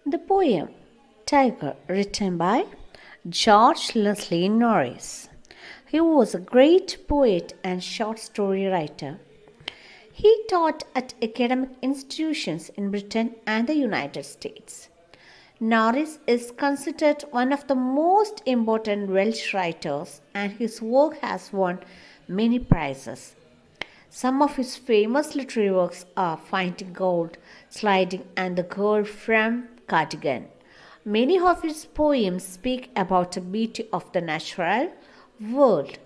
The poem Tiger, written by George Leslie Norris. He was a great poet and short story writer. He taught at academic institutions in Britain and the United States. Norris is considered one of the most important Welsh writers, and his work has won many prizes. Some of his famous literary works are Finding Gold, Sliding, and The Girl from Cardigan. Many of his poems speak about the beauty of the natural world.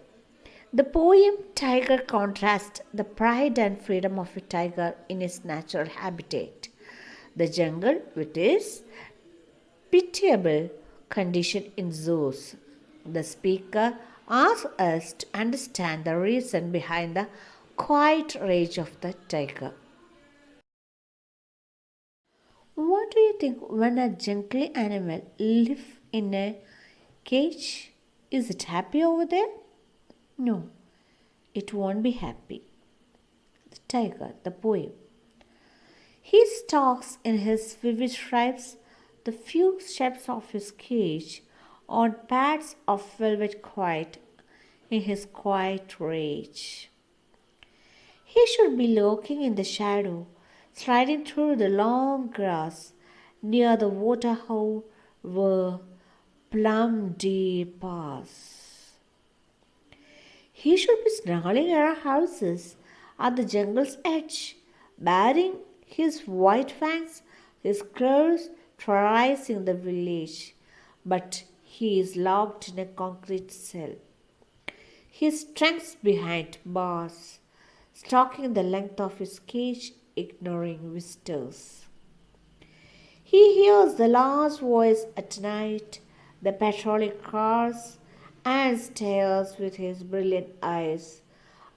The poem Tiger contrasts the pride and freedom of a tiger in its natural habitat, the jungle, with its pitiable condition in zoos. The speaker asks us to understand the reason behind the quiet rage of the tiger. What do you think when a jungle animal lives in a cage? Is it happy over there? No, it won't be happy. The tiger, the poem. He stalks in his vivid stripes the few steps of his cage on pads of velvet quiet in his quiet rage. He should be lurking in the shadow, sliding through the long grass near the waterhole where plum deer pass. He should be snarling around houses at the jungle's edge, baring his white fangs, his claws terrorizing the village. But he is locked in a concrete cell. His strength behind bars, stalking the length of his cage, ignoring visitors. He hears the last voice at night, the patrolling cars, and stares with his brilliant eyes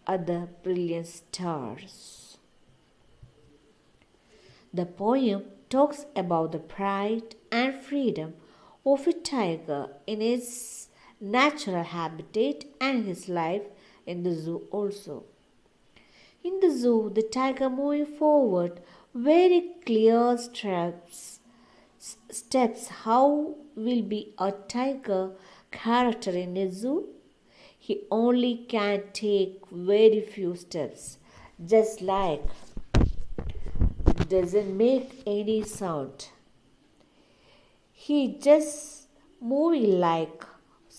at the brilliant stars. The poem talks about the pride and freedom of a tiger in its natural habitat and his life in the zoo also. In the zoo, the tiger moving forward very clear steps. How will be a tiger character in a zoo? He only can take very few steps, just like doesn't make any sound. He just moving like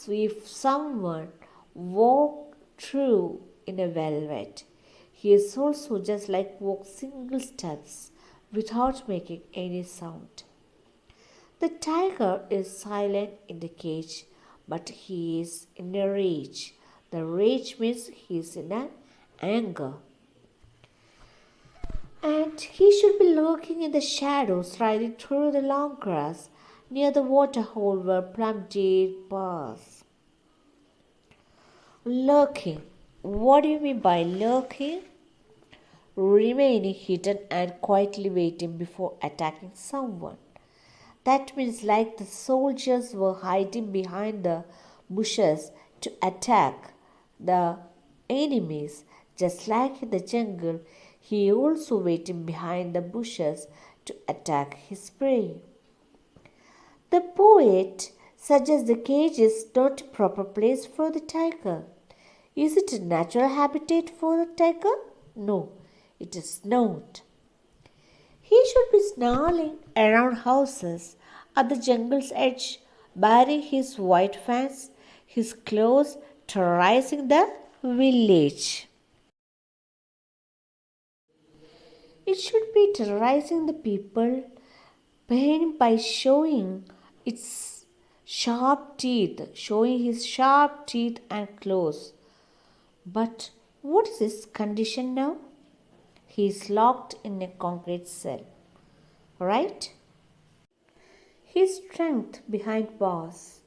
if someone walked through in a velvet. He is also just like walk single steps without making any sound. The tiger is silent in the cage, but he is in a rage. The rage means he is in an anger. And he should be lurking in the shadows, riding through the long grass near the waterhole where plum deer pass. Lurking. What do you mean by lurking? Remaining hidden and quietly waiting before attacking someone. That means, like the soldiers were hiding behind the bushes to attack the enemies, just like in the jungle, he also waiting behind the bushes to attack his prey. The poet suggests the cage is not a proper place for the tiger. Is it a natural habitat for the tiger? No, it is not. He should be snarling around houses at the jungle's edge, baring his white fangs, his claws terrorizing the village. It should be terrorizing the people by showing his sharp teeth and claws. But what is his condition now? He is locked in a concrete cell, right? His strength behind bars,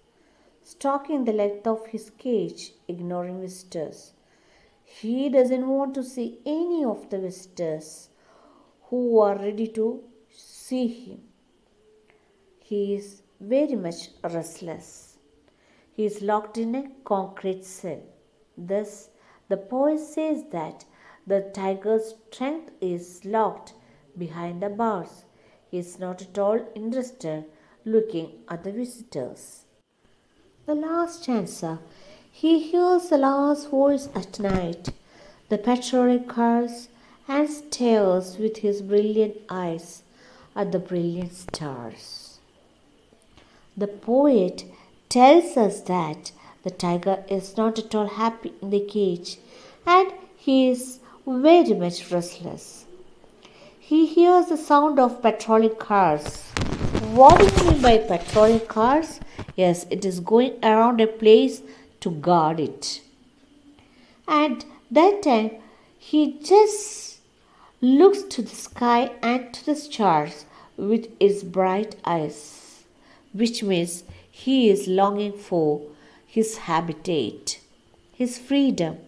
stalking the length of his cage, ignoring visitors. He doesn't want to see any of the visitors who are ready to see him. He is very much restless. He is locked in a concrete cell. Thus, the poet says that the tiger's strength is locked behind the bars. He is not at all interested looking at the visitors. The last answer. He hears the last voice at night, the patrolling cars, and stares with his brilliant eyes at the brilliant stars. The poet tells us that the tiger is not at all happy in the cage and he is very much restless. He hears the sound of patrolling cars. What do you mean by patrolling cars? Yes, it is going around a place to guard it. And that time he just looks to the sky and to the stars with his bright eyes, which means he is longing for his habitat, his freedom.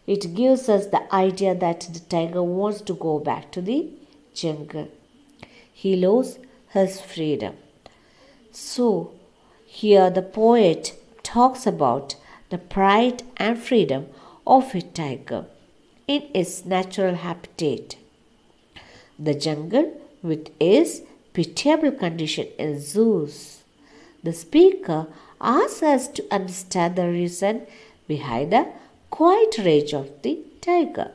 It gives us the idea that the tiger wants to go back to the jungle. He loves his freedom. So, here the poet talks about the pride and freedom of a tiger in its natural habitat. The jungle with its pitiable condition in zoos. The speaker asks us to understand the reason behind the quiet rage of the tiger.